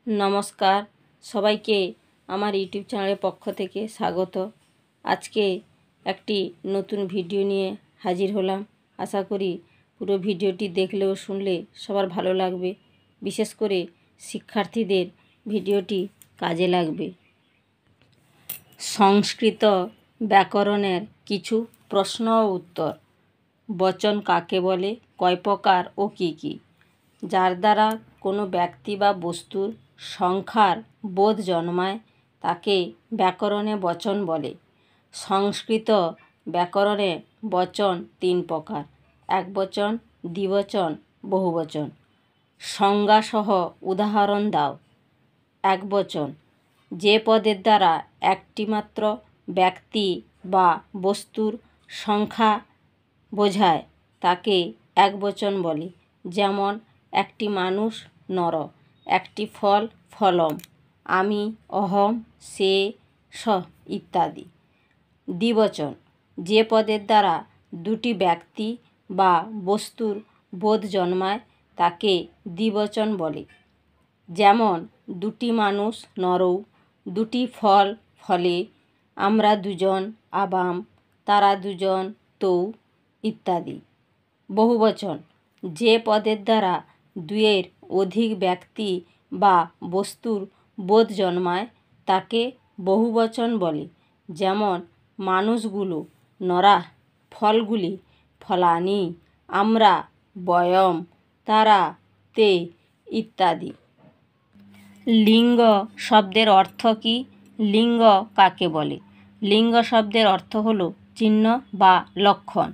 নমস্কার সবাইকে আমার ইউটিউব চ্যানেলের পক্ষ থেকে স্বাগত। আজকে একটি নতুন ভিডিও নিয়ে হাজির হলাম। আশা করি পুরো ভিডিওটি দেখলে ও শুনলে সবার ভালো লাগবে, বিশেষ করে শিক্ষার্থীদের ভিডিওটি কাজে লাগবে। সংস্কৃত ব্যাকরণের কিছু প্রশ্ন ও উত্তর। বচন কাকে বলে, কয় প্রকার ও কী কী? যার দ্বারা কোনো ব্যক্তি বা বস্তুর সংখ্যার বোধ জন্মায় তাকে ব্যাকরণে বচন বলে। সংস্কৃত ব্যাকরণে বচন 3 প্রকার: একবচন, দ্বিবচন, বহুবচন। সংজ্ঞাসহ উদাহরণ দাও। একবচন: যে পদের দ্বারা একটিমাত্র ব্যক্তি বা বস্তুর সংখ্যা বোঝায় তাকে একবচন বলে। যেমন একটি মানুষ নর, একটি ফল ফলম, আমি অহম, সে স ইত্যাদি। দ্বিবচন: যে পদের দ্বারা দুটি ব্যক্তি বা বস্তুর বোধ জন্মায় তাকে দ্বিবচন বলে। যেমন দুটি মানুষ নরৌ, দুটি ফল ফলে, আমরা দুজন আবাম, তারা দুজন তৌ ইত্যাদি। বহুবচন: যে পদের দ্বারা দুয়ের অধিক ব্যক্তি বা বস্তুর বোধ জন্মায় তাকে বহুবচন বলে। যেমন মানুষগুলো নরা, ফলগুলি ফলানি, আমরা বয়ম, তারা তে ইত্যাদি। লিঙ্গ শব্দের অর্থ কী? লিঙ্গ কাকে বলে? লিঙ্গ শব্দের অর্থ হলো চিহ্ন বা লক্ষণ।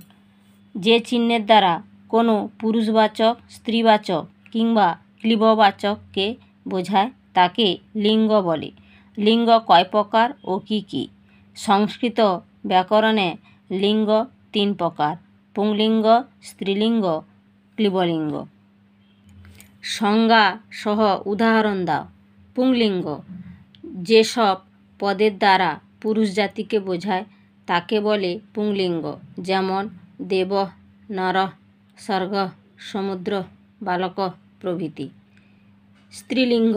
যে চিহ্নের দ্বারা কোনো পুরুষবাচক, স্ত্রীবাচক কিংবা ক্লীববাচককে বোঝায় তাকে লিঙ্গ বলে। লিঙ্গ কয় প্রকার ও কী কী? সংস্কৃত ব্যাকরণে লিঙ্গ 3 প্রকার: পুংলিঙ্গ, স্ত্রীলিঙ্গ, ক্লীবলিঙ্গ। সংজ্ঞা সহ উদাহরণ দাও। পুংলিঙ্গ: যেসব পদের দ্বারা পুরুষ জাতিকে বোঝায় তাকে বলে পুংলিঙ্গ। যেমন দেব, নর, স্বর্গ, সমুদ্র, বালক প্রভৃতি। স্ত্রীলিঙ্গ: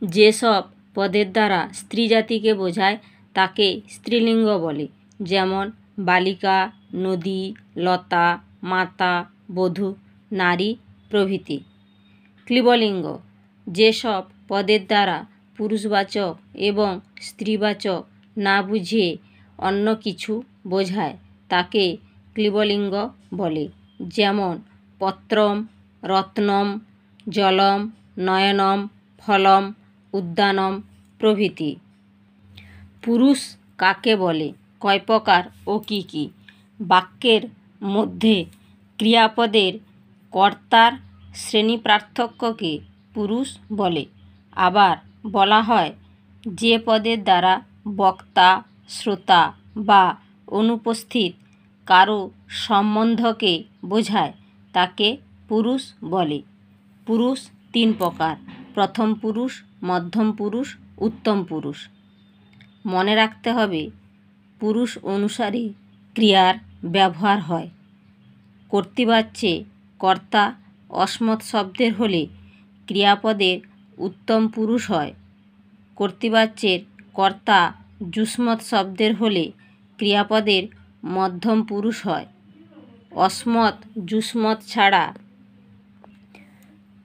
যেসব পদের দ্বারা স্ত্রী জাতিকে বোঝায় তাকে স্ত্রীলিঙ্গ বলে। যেমন বালিকা, নদী, লতা, মাতা, বধূ, নারী প্রভৃতি। ক্লীবলিঙ্গ: যেসব পদের দ্বারা পুরুষবাচক এবং স্ত্রীবাচক না বুঝিয়ে অন্য কিছু বোঝায় তাকে ক্লীবলিঙ্গ বলে। যেমন পত্রম, রত্নম, জলম, নয়নম, ফলম, উদ্যানম প্রভৃতি। পুরুষ কাকে বলে, কয় প্রকার ও কী কী? বাক্যের মধ্যে ক্রিয়াপদের কর্তার শ্রেণী পার্থক্যকে পুরুষ বলে। আবার বলা হয় যে পদের দ্বারা বক্তা, শ্রোতা বা অনুপস্থিত কারো সম্বন্ধকে বোঝায় তাকে পুরুষ বলে। পুরুষ 3 প্রকার: প্রথম পুরুষ, মধ্যম পুরুষ, উত্তম পুরুষ। মনে রাখতে হবে পুরুষ অনুসারে ক্রিয়ার ব্যবহার হয়। কর্তৃবাচ্যে কর্তা অসমত শব্দের হলে ক্রিয়াপদের উত্তম পুরুষ হয়। কর্তৃবাচ্যের কর্তা যুষ্মৎ শব্দের হলে ক্রিয়াপদের মধ্যম পুরুষ হয়। অসমত, যুষ্মৎ ছাড়া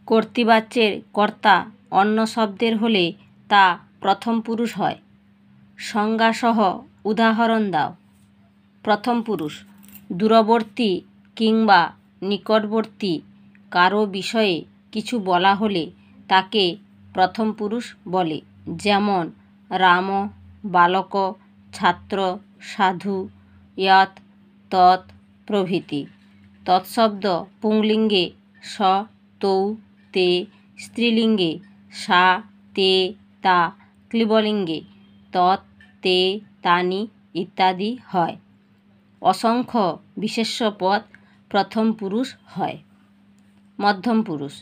কর্তৃবাচ্যের কর্তা অন্য শব্দের হলে তা প্রথম পুরুষ হয়। সংজ্ঞাসহ উদাহরণ দাও। প্রথম পুরুষ: দূরবর্তী কিংবা নিকটবর্তী কারো বিষয়ে কিছু বলা হলে তাকে প্রথম পুরুষ বলে। যেমন রাম, বালক, ছাত্র, সাধু, যৎ, তৎ প্রভৃতি। তৎশব্দ পুংলিঙ্গে স, তৌ, তে, স্ত্রীলিঙ্গে সা, তে, তা, ক্লীবলিঙ্গে তৎ, তে, তানি ইত্যাদি হয়। অসংখ্য বিশেষ্য পদ প্রথম পুরুষ হয়। মধ্যম পুরুষ: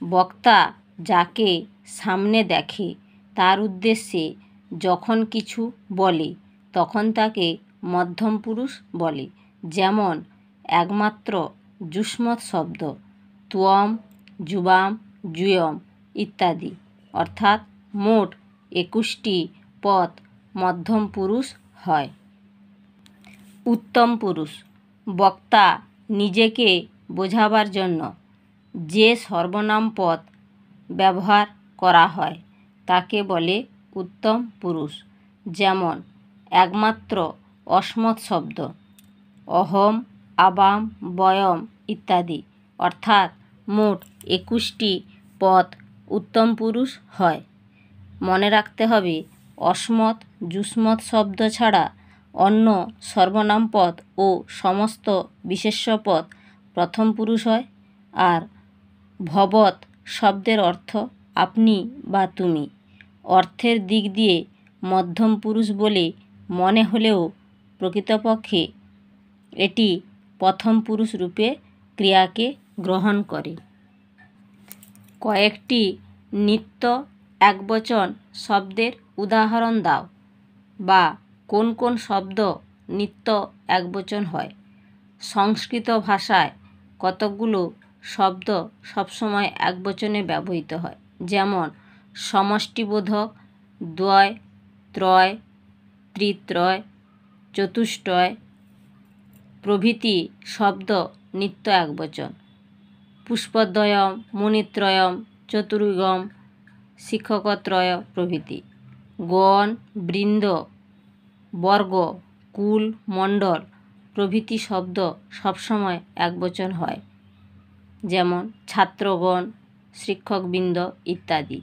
বক্তা যাকে সামনে দেখে তার উদ্দেশ্যে যখন কিছু বলে তখন তাকে মধ্যম পুরুষ বলে। যেমন একমাত্র যুষ্মৎ শব্দ ত্বম, যুবাম, যূয়ম ইত্যাদি, অর্থাৎ মোট 21টি পদ মধ্যম পুরুষ হয়। উত্তম পুরুষ, বক্তা নিজেকে বোঝাবার জন্য যে সর্বনাম পদ ব্যবহার করা হয় তাকে বলে উত্তম পুরুষ। যেমন একমাত্র অসমত শব্দ, অহম, আবাম, বয়ম ইত্যাদি, অর্থাৎ মোট 21টি পদ উত্তম পুরুষ হয়। মনে রাখতে হবে, অসমত, যুষ্মৎ শব্দ ছাড়া অন্য সর্বনাম পদ ও সমস্ত বিশেষ্য পদ প্রথম পুরুষ হয়। আর ভবৎ শব্দের অর্থ আপনি বা তুমি। অর্থের দিক দিয়ে মধ্যম পুরুষ বলে মনে হলেও প্রকৃতপক্ষে এটি প্রথম পুরুষ রূপে ক্রিয়াকে গ্রহণ করে। কয়েকটি নিত্য একবচন শব্দের উদাহরণ দাও, বা কোন কোন শব্দ নিত্য একবচন হয়। সংস্কৃত ভাষায় কতকগুলো শব্দ সবসময় একবচনে ব্যবহৃত হয়, যেমন সমষ্টিবোধক, দ্বয়, ত্রয়, ত্রিত্রয়, চতুষ্টয় প্রভৃতি শব্দ নিত্য একবচন। পুষ্পদ্বয়ম, মুনিত্রয়ম, চতুর্যুগম, শিক্ষকত্রয় প্রভৃতি। গণ, বৃন্দ, বর্গ, কুল, মণ্ডল প্রভৃতি শব্দ সবসময় একবচন হয়, যেমন ছাত্রগণ, শিক্ষকবৃন্দ ইত্যাদি।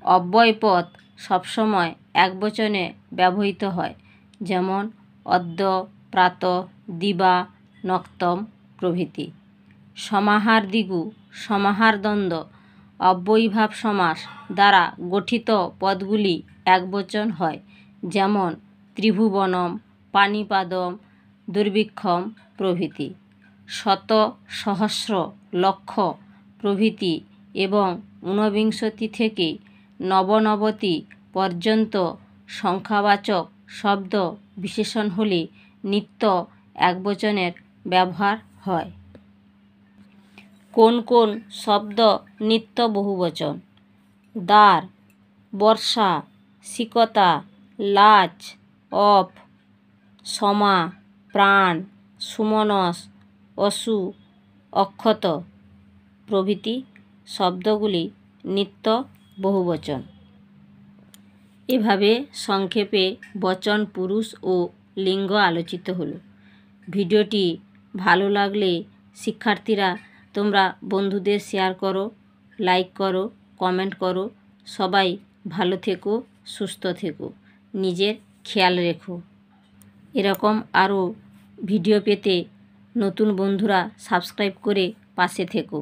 অব্যয়পদ সবসময় একবচনে ব্যবহৃত হয়, যেমন অদ্য, প্রাতঃ, দিবা, নক্তম প্রভৃতি। সমাহারদ্বিগু, সমাহারদ্বন্দ্ব, অব্যয়ীভাব সমাস দ্বারা গঠিত পদগুলি একবচন হয়, যেমন ত্রিভুবনম, পাণিপাদম, দুর্ভিক্ষম প্রভৃতি। শত, সহস্র, লক্ষ প্রভৃতি এবং ঊনবিংশতি থেকে নবনবতি পর্যন্ত সংখ্যাবাচক শব্দ বিশেষণ হলে নিত্য একবচনের ব্যবহার হয়। কোন কোন শব্দ নিত্য বহুবচন? দ্বার, বর্ষা, সিকতা, লাজ, অপ, সমা, প্রাণ, সুমনস, অসু, অক্ষত প্রভৃতি শব্দগুলি নিত্য বহুবচন। এভাবে সংক্ষেপে বচন, পুরুষ ও লিঙ্গ আলোচিত হলো। ভিডিওটি ভালো লাগলে শিক্ষার্থীরা তোমরা বন্ধুদের শেয়ার করো, লাইক করো, কমেন্ট করো। সবাই ভালো থেকো, সুস্থ থেকো, নিজের খেয়াল রেখো। এরকম আরও ভিডিও পেতে নতুন বন্ধুরা সাবস্ক্রাইব করে পাশে থেকো।